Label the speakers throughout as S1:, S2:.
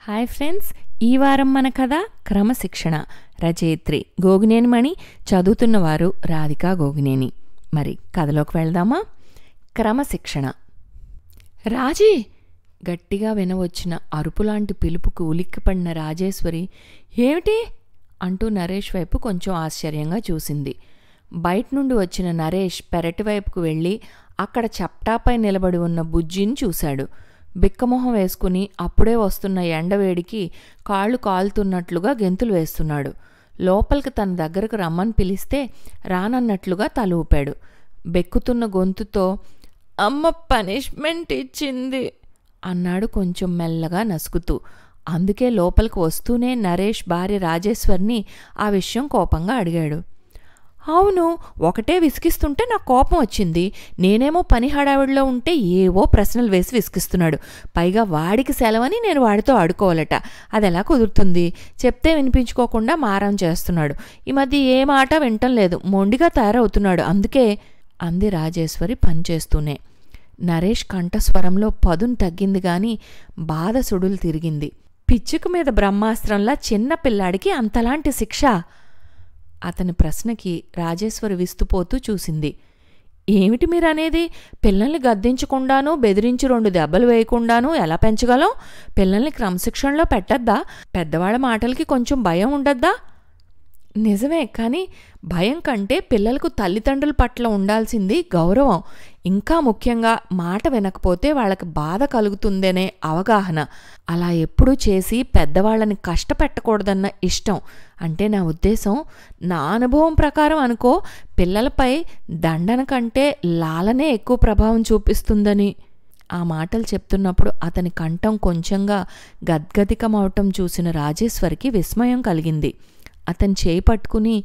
S1: Hi friends, ఈ వారం మన కథ క్రమశిక్షణ. రచయిత్రి గోగినేని మణి, చదువుతున్నవారు రాధికా గోగినేని. మరి కథలోకి వెళ్దామా? క్రమశిక్షణ. రాజీ! గట్టిగా వినవచ్చిన అరుపులాంటి పిలుపుకు ఉలిక్కిపడిన రాజేశ్వరి ఏమిటి అంటూ నరేష్ వైపు కొంచెం ఆశ్చర్యంగా చూసింది. బయట నుండి వచ్చిన నరేష్ పెరటి వైపుకు వెళ్ళి అక్కడ చప్టాపై నిలబడి ఉన్న బుజ్జిని చూశాడు. బిక్కమొహం వేసుకుని అప్పుడే వస్తున్న ఎండవేడికి కాళ్ళు కాలుతున్నట్లుగా గెంతులు వేస్తున్నాడు. లోపలికి తన దగ్గరకు రమ్మని పిలిస్తే రానన్నట్లుగా తల ఊపాడు. బెక్కుతున్న గొంతుతో అమ్మ పనిష్మెంట్ ఇచ్చింది అన్నాడు కొంచెం మెల్లగా నసుకుతూ. అందుకే లోపలికి వస్తూనే నరేష్ భార్య రాజేశ్వర్ని ఆ విషయం కోపంగా అడిగాడు. అవును, ఒకటే విసిగిస్తుంటే నాకు కోపం వచ్చింది. నేనేమో పని హడావిడిలో ఉంటే ఏవో ప్రశ్నలు వేసి విసిగిస్తున్నాడు. పైగా వాడికి సెలవని నేను వాడితో ఆడుకోవాలట. అది ఎలా కుదురుతుంది? చెప్తే వినిపించుకోకుండా మారం చేస్తున్నాడు. ఈ మధ్య ఏ మాట వింటం లేదు, మొండిగా తయారవుతున్నాడు. అందుకే అంది రాజేశ్వరి పనిచేస్తూనే. నరేష్ కంఠస్వరంలో పదును తగ్గింది గాని బాధ సుడులు తిరిగింది. పిచ్చుక మీద బ్రహ్మాస్త్రంలా చిన్న పిల్లాడికి అంతలాంటి శిక్ష? అతని ప్రశ్నకి రాజేశ్వరి విస్తుపోతూ చూసింది. ఏమిటి మీరనేది? పిల్లల్ని గద్దించకుండానూ బెదిరించి 2 దెబ్బలు వేయకుండానూ ఎలా పెంచగలం? పిల్లల్ని క్రమశిక్షణలో పెట్టద్దా? పెద్దవాళ్ళ మాటలకి కొంచెం భయం ఉండద్దా? నిజమే, కానీ భయం కంటే పిల్లలకు తల్లిదండ్రుల పట్ల ఉండాల్సింది గౌరవం. ఇంకా ముఖ్యంగా మాట వినకపోతే వాళ్ళకి బాధ కలుగుతుందనే అవగాహన. అలా ఎప్పుడూ చేసి పెద్దవాళ్ళని కష్టపెట్టకూడదన్న ఇష్టం. అంటే నా ఉద్దేశం, నా అనుభవం ప్రకారం అనుకో, పిల్లలపై దండన కంటే లాలనే ఎక్కువ ప్రభావం చూపిస్తుందని. ఆ మాటలు చెప్తున్నప్పుడు అతని కంఠం కొంచెంగా గద్గదికమవటం చూసిన రాజేశ్వరికి విస్మయం కలిగింది. అతని చేయి పట్టుకుని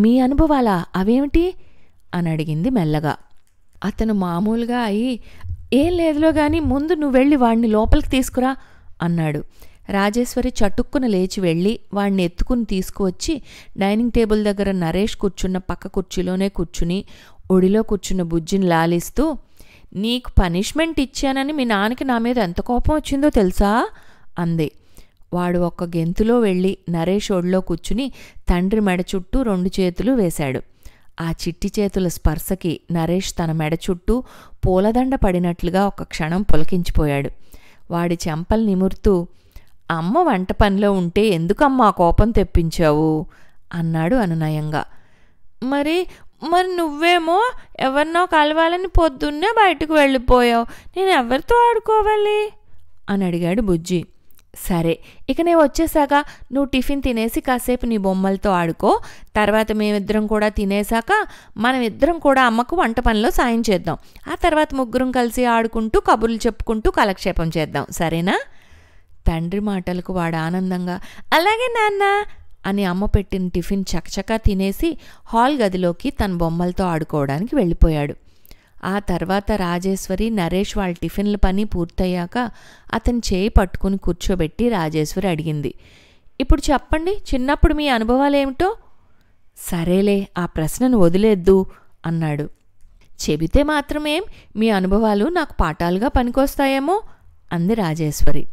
S1: మీ అనుభవాలా? అవేమిటి అని అడిగింది మెల్లగా. అతను మామూలుగా అయి ఏం లేదులో గాని ముందు నువ్వు వెళ్ళి వాణ్ణి లోపలికి తీసుకురా అన్నాడు. రాజేశ్వరి చటుక్కున లేచి వెళ్ళి వాణ్ణి ఎత్తుకుని తీసుకువచ్చి డైనింగ్ టేబుల్ దగ్గర నరేష్ కూర్చున్న పక్క కుర్చీలోనే కూర్చుని ఒడిలో కూర్చున్న బుజ్జిని లాలిస్తూ, నీకు పనిష్మెంట్ ఇచ్చానని మీ నాన్నకి నా మీద ఎంత కోపం వచ్చిందో తెలుసా అంది. వాడు ఒక్క గెంతులో వెళ్ళి నరేష్ ఒడిలో కూర్చుని తండ్రి మెడ చుట్టూ 2 చేతులు వేశాడు. ఆ చిట్టి చేతుల స్పర్శకి నరేష్ తన మెడ చుట్టూ పూలదండ పడినట్లుగా ఒక క్షణం పులకించిపోయాడు. వాడి చెంపలు నిమురుతూ, అమ్మ వంట పనిలో ఉంటే ఎందుకమ్మా కోపం తెప్పించావు అన్నాడు అనునయంగా. మరి నువ్వేమో ఎవరినో కలవాలని పొద్దున్నే బయటకు వెళ్ళిపోయావు. నేను ఎవరితో ఆడుకోవాలి అని అడిగాడు బుజ్జి. సరే, ఇక నేను వచ్చేసాక నువ్వు టిఫిన్ తినేసి కాసేపు నీ బొమ్మలతో ఆడుకో. తర్వాత మేమిద్దరం కూడా తినేశాక మనమిద్దరం కూడా అమ్మకు వంట పనిలో సాయం చేద్దాం. ఆ తర్వాత ముగ్గురం కలిసి ఆడుకుంటూ కబుర్లు చెప్పుకుంటూ కాలక్షేపం చేద్దాం, సరేనా? తండ్రి మాటలకు వాడు ఆనందంగా అలాగే నాన్న అని అమ్మ పెట్టిన టిఫిన్ చకచకా తినేసి హాల్ గదిలోకి తన బొమ్మలతో ఆడుకోవడానికి వెళ్ళిపోయాడు. ఆ తర్వాత రాజేశ్వరి నరేష్ వాళ్ళ టిఫిన్ల పని పూర్తయ్యాక అతని చేయి పట్టుకుని కూర్చోబెట్టి రాజేశ్వరి అడిగింది, ఇప్పుడు చెప్పండి, చిన్నప్పుడు మీ అనుభవాలేమిటో? సరేలే, ఆ ప్రశ్నను వదిలేద్దు అన్నాడు. చెబితే మాత్రమేం, మీ అనుభవాలు నాకు పాఠాలుగా పనికొస్తాయేమో అంది రాజేశ్వరి.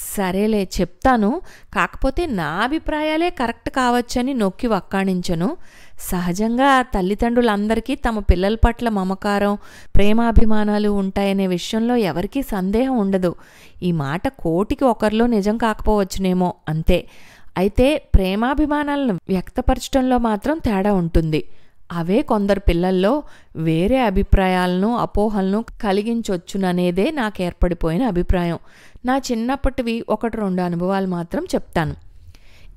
S1: సరేలే చెప్తాను, కాకపోతే నా అభిప్రాయాలే కరెక్ట్ కావచ్చని నొక్కి వక్కాణించను. సహజంగా తల్లిదండ్రులందరికీ తమ పిల్లల పట్ల మమకారం, ప్రేమాభిమానాలు ఉంటాయనే విషయంలో ఎవరికీ సందేహం ఉండదు. ఈ మాట 1,000,000కి ఒకరిలో నిజం కాకపోవచ్చునేమో, అంతే. అయితే ప్రేమాభిమానాలను వ్యక్తపరచడంలో మాత్రం తేడా ఉంటుంది. అవే కొందరు పిల్లల్లో వేరే అభిప్రాయాలను, అపోహలను కలిగించొచ్చుననేదే నాకు ఏర్పడిపోయిన అభిప్రాయం. నా చిన్నప్పటివి 1-2 అనుభవాలు మాత్రం చెప్తాను.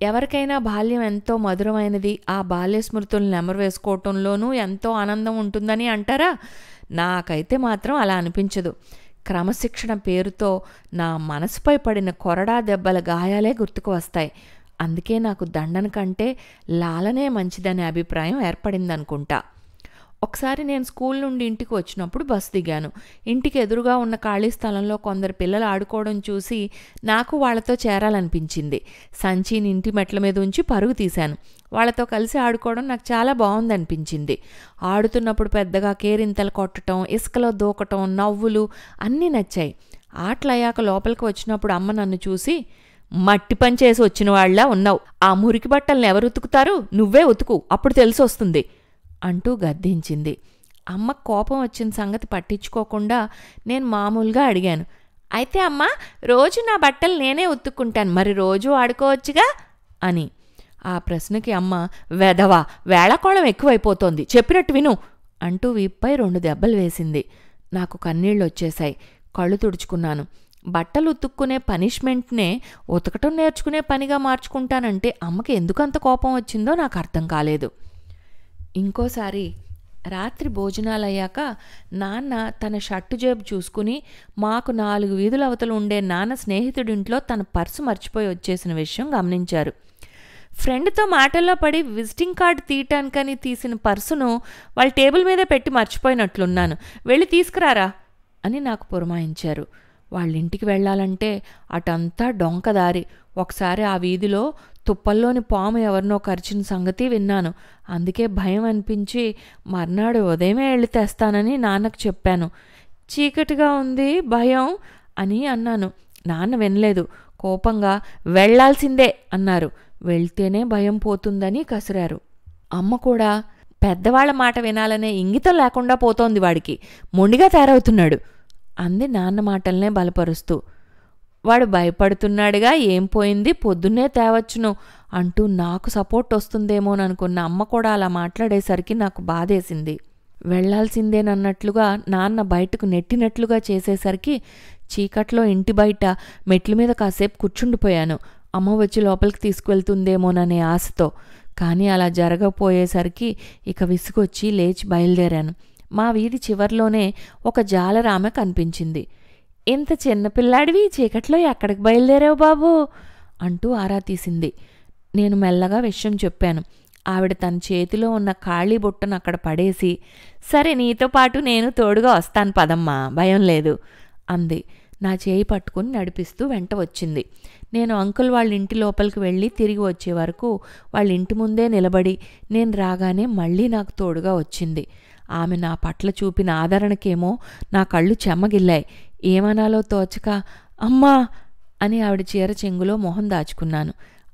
S1: ఎవరికైనా బాల్యం ఎంతో మధురమైనది, ఆ బాల్య స్మృతులను నెమరు వేసుకోవటంలోనూ ఎంతో ఆనందం ఉంటుందని అంటారా? నాకైతే మాత్రం అలా అనిపించదు. క్రమశిక్షణ పేరుతో నా మనసుపై పడిన కొరడా దెబ్బల గాయాలే గుర్తుకు వస్తాయి. అందుకే నాకు దండన కంటే లాలనే మంచిదనే అభిప్రాయం ఏర్పడిందనుకుంటా. ఒకసారి నేను స్కూల్ నుండి ఇంటికి వచ్చినప్పుడు బస్ దిగాను. ఇంటికి ఎదురుగా ఉన్న ఖాళీ స్థలంలో కొందరు పిల్లలు ఆడుకోవడం చూసి నాకు వాళ్లతో చేరాలనిపించింది. సంచిని ఇంటి మెట్ల మీద ఉంచి పరుగు తీశాను. వాళ్లతో కలిసి ఆడుకోవడం నాకు చాలా బాగుందనిపించింది. ఆడుతున్నప్పుడు పెద్దగా కేరింతలు కొట్టడం, ఇసుకలో దూకటం, నవ్వులు అన్నీ నచ్చాయి. ఆటలయ్యాక లోపలికి వచ్చినప్పుడు అమ్మ నన్ను చూసి, మట్టి పని చేసి వచ్చిన వాళ్ళ ఉన్నావు, ఆ మురికి బట్టల్ని ఎవరు ఉతుకుతారు, నువ్వే ఉతుకు, అప్పుడు తెలిసొస్తుంది అంటూ గద్దించింది. అమ్మ కోపం వచ్చిన సంగతి పట్టించుకోకుండా నేను మామూలుగా అడిగాను, అయితే అమ్మ రోజు నా బట్టలు నేనే ఉతుక్కుంటాను, మరి రోజూ ఆడుకోవచ్చుగా అని. ఆ ప్రశ్నకి అమ్మ, వెధవా, వేళాకోళం ఎక్కువైపోతోంది, చెప్పినట్టు విను అంటూ వీప్పై 2 దెబ్బలు వేసింది. నాకు కన్నీళ్ళొచ్చేశాయి. కళ్ళు తుడుచుకున్నాను. బట్టలు ఉతుక్కునే పనిష్మెంట్నే ఉతకటం నేర్చుకునే పనిగా మార్చుకుంటానంటే అమ్మకి ఎందుకంత కోపం వచ్చిందో నాకు అర్థం కాలేదు. ఇంకోసారి రాత్రి భోజనాలయ్యాక నాన్న తన షర్టు జేబు చూసుకుని మాకు 4 వీధుల అవతలు ఉండే నాన్న స్నేహితుడింట్లో తన పర్సు మర్చిపోయి వచ్చేసిన విషయం గమనించారు. ఫ్రెండ్తో మాటల్లో పడి విజిటింగ్ కార్డు తీయటానికని తీసిన పర్సును వాళ్ళ టేబుల్ మీదే పెట్టి మర్చిపోయినట్లున్నాను, వెళ్ళి తీసుకురారా అని నాకు పురమాయించారు. వాళ్ళింటికి వెళ్ళాలంటే అటంతా డొంకదారి. ఒకసారి ఆ వీధిలో తుప్పల్లోని పాము ఎవరినో కరిచిన సంగతి విన్నాను. అందుకే భయం అనిపించి మర్నాడు ఉదయమే వెళ్ళి తెస్తానని నాన్నకు చెప్పాను. చీకటిగా ఉంది, భయం అని అన్నాను. నాన్న వినలేదు. కోపంగా వెళ్ళాల్సిందే అన్నారు. వెళ్తేనే భయం పోతుందని కసిరారు. అమ్మ కూడా పెద్దవాళ్ల మాట వినాలనే ఇంగితం లేకుండా పోతోంది వాడికి, మొండిగా తయారవుతున్నాడు అంది నాన్న మాటల్నే బలపరుస్తూ. వాడు భయపడుతున్నాడుగా, ఏం పోయింది, పొద్దున్నే తేవచ్చును అంటూ నాకు సపోర్ట్ వస్తుందేమోననుకున్న అమ్మ కూడా అలా మాట్లాడేసరికి నాకు బాధేసింది. వెళ్లాల్సిందేనన్నట్లుగా నాన్న బయటకు నెట్టినట్లుగా చేసేసరికి చీకట్లో ఇంటి బయట మెట్ల మీద కాసేపు కూర్చుండిపోయాను, అమ్మ వచ్చి లోపలికి తీసుకువెళ్తుందేమోననే ఆశతో. కానీ అలా జరగపోయేసరికి ఇక విసుగొచ్చి లేచి బయలుదేరాను. మా వీధి చివర్లోనే ఒక జాలరామె కనిపించింది. ఇంత చిన్నపిల్లాడివి చీకట్లో ఎక్కడికి బయలుదేరావు బాబూ అంటూ ఆరా తీసింది. నేను మెల్లగా విషయం చెప్పాను. ఆవిడ తన చేతిలో ఉన్న ఖాళీ బుట్టను అక్కడ పడేసి, సరే నీతో పాటు నేను తోడుగా వస్తాను పదమ్మా, భయం లేదు అంది. నా చేయి పట్టుకుని నడిపిస్తూ వెంట వచ్చింది. నేను అంకుల్ వాళ్ళ ఇంటి లోపలికి వెళ్ళి తిరిగి వచ్చే వరకు వాళ్ళ ఇంటి ముందే నిలబడి నేను రాగానే మళ్ళీ నాకు తోడుగా వచ్చింది. ఆమె నా పట్ల చూపిన ఆదరణకేమో నా కళ్ళు చెమ్మగిల్లాయి. ఏమనాలో తోచక అమ్మా అని ఆవిడ చీర చెంగులో మొహం దాచుకున్నాను.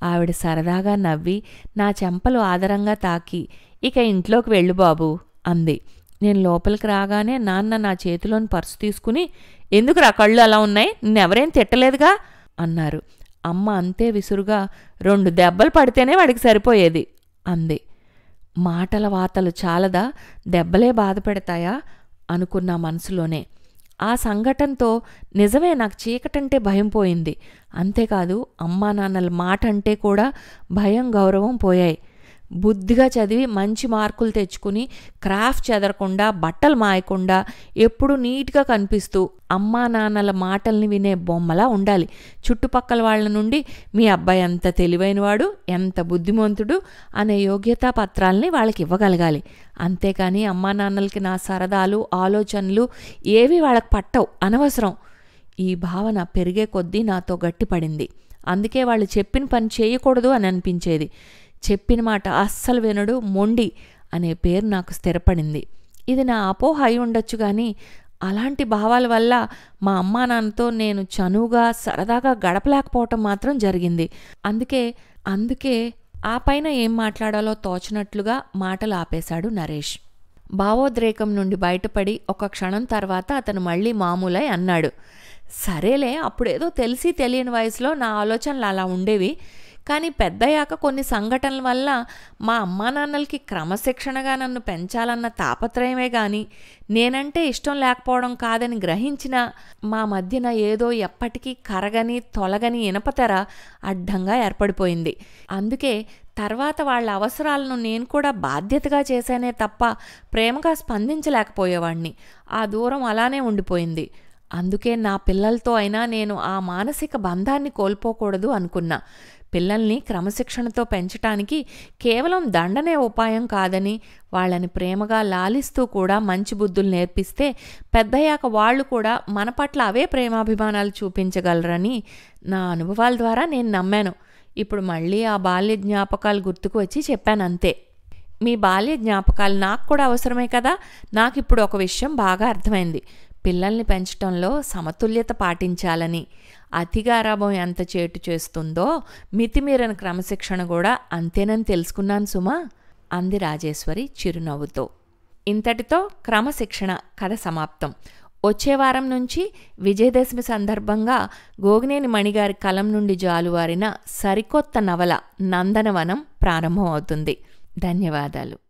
S1: ఆవిడ సరదాగా నవ్వి నా చెంపలు ఆదరంగా తాకి, ఇక ఇంట్లోకి వెళ్ళు బాబు అంది. నేను లోపలికి రాగానే నాన్న నా చేతిలోని పర్సు తీసుకుని, ఎందుకురా కళ్ళు అలా ఉన్నాయి, నిన్నెవరేం తిట్టలేదుగా అన్నారు. అమ్మ అంతే విసురుగా, 2 దెబ్బలు పడితేనే వాడికి సరిపోయేది అంది. మాటల వాతలు చాలదా, దెబ్బలే బాధ పెడతాయా అనుకున్నా మనసులోనే. ఆ సంఘటనతో నిజమే నాకు చీకటంటే భయం పోయింది. అంతేకాదు అమ్మా నాన్నల మాట అంటే కూడా భయం గౌరవం పోయాయి. బుద్ధిగా చదివి మంచి మార్కులు తెచ్చుకుని క్రాఫ్ట్ చెదరకుండా బట్టలు మాయకుండా ఎప్పుడూ నీట్గా కనిపిస్తూ అమ్మా నాన్నల మాటల్ని వినే బొమ్మలా ఉండాలి. చుట్టుపక్కల వాళ్ళ నుండి మీ అబ్బాయి ఎంత తెలివైనవాడు, ఎంత బుద్ధిమంతుడు అనే యోగ్యతా పత్రాలని వాళ్ళకి ఇవ్వగలగాలి. అంతేకాని అమ్మా నాన్నలకి నా సరదాలు ఆలోచనలు ఏవి వాళ్ళకి పట్టవు, అనవసరం. ఈ భావన పెరిగే కొద్దీ నాతో గట్టిపడింది. అందుకే వాళ్ళు చెప్పిన పని చేయకూడదు అని అనిపించేది. చెప్పిన మాట అస్సలు వినడు, మొండి అనే పేరు నాకు స్థిరపడింది. ఇది నా అపోహ అయి ఉండొచ్చు కానీ అలాంటి భావాల వల్ల మా అమ్మా నాన్నతో నేను చనువుగా సరదాగా గడపలేకపోవటం మాత్రం జరిగింది. అందుకే ఆ పైన ఏం మాట్లాడాలో తోచనట్లుగా మాటలు ఆపేశాడు నరేష్. భావోద్రేకం నుండి బయటపడి ఒక క్షణం తర్వాత అతను మళ్ళీ మామూలై అన్నాడు, సరేలే, అప్పుడేదో తెలిసి తెలియని వయసులో నా ఆలోచనలు అలా ఉండేవి. కానీ పెద్దయ్యాక కొన్ని సంఘటనల వల్ల మా అమ్మా నాన్నలకి క్రమశిక్షణగా నన్ను పెంచాలన్న తాపత్రయమే కానీ నేనంటే ఇష్టం లేకపోవడం కాదని గ్రహించిన మా మధ్యన ఏదో ఎప్పటికీ కరగని తొలగని ఇనపతెర అడ్డంగా ఏర్పడిపోయింది. అందుకే తర్వాత వాళ్ళ అవసరాలను నేను కూడా బాధ్యతగా చేశానే తప్ప ప్రేమగా స్పందించలేకపోయేవాణ్ణి. ఆ దూరం అలానే ఉండిపోయింది. అందుకే నా పిల్లలతో అయినా నేను ఆ మానసిక బంధాన్ని కోల్పోకూడదు అనుకున్నా. పిల్లల్ని క్రమశిక్షణతో పెంచటానికి కేవలం దండనే ఉపాయం కాదని, వాళ్ళని ప్రేమగా లాలిస్తూ కూడా మంచి బుద్ధులు నేర్పిస్తే పెద్దయ్యాక వాళ్ళు కూడా మన పట్ల అవే ప్రేమాభిమానాలు చూపించగలరని నా అనుభవాల ద్వారా నేను నమ్మాను. ఇప్పుడు మళ్ళీ ఆ బాల్య జ్ఞాపకాలు గుర్తుకు వచ్చి చెప్పానంతే. మీ బాల్య జ్ఞాపకాలు నాకు కూడా అవసరమే కదా. నాకిప్పుడు ఒక విషయం బాగా అర్థమైంది. పిల్లల్ని పెంచటంలో సమతుల్యత పాటించాలని, అతి గారాబం ఎంత చేటు చేస్తుందో మితిమీరని క్రమశిక్షణ కూడా అంతేనని తెలుసుకున్నాను సుమా అంది రాజేశ్వరి చిరునవ్వుతో. ఇంతటితో క్రమశిక్షణ కథ సమాప్తం. వచ్చే వారం నుంచి విజయదశమి సందర్భంగా గోగినేని మణిగారి కలం నుండి జాలువారిన సరికొత్త నవల నందనవనం ప్రారంభం అవుతుంది. ధన్యవాదాలు.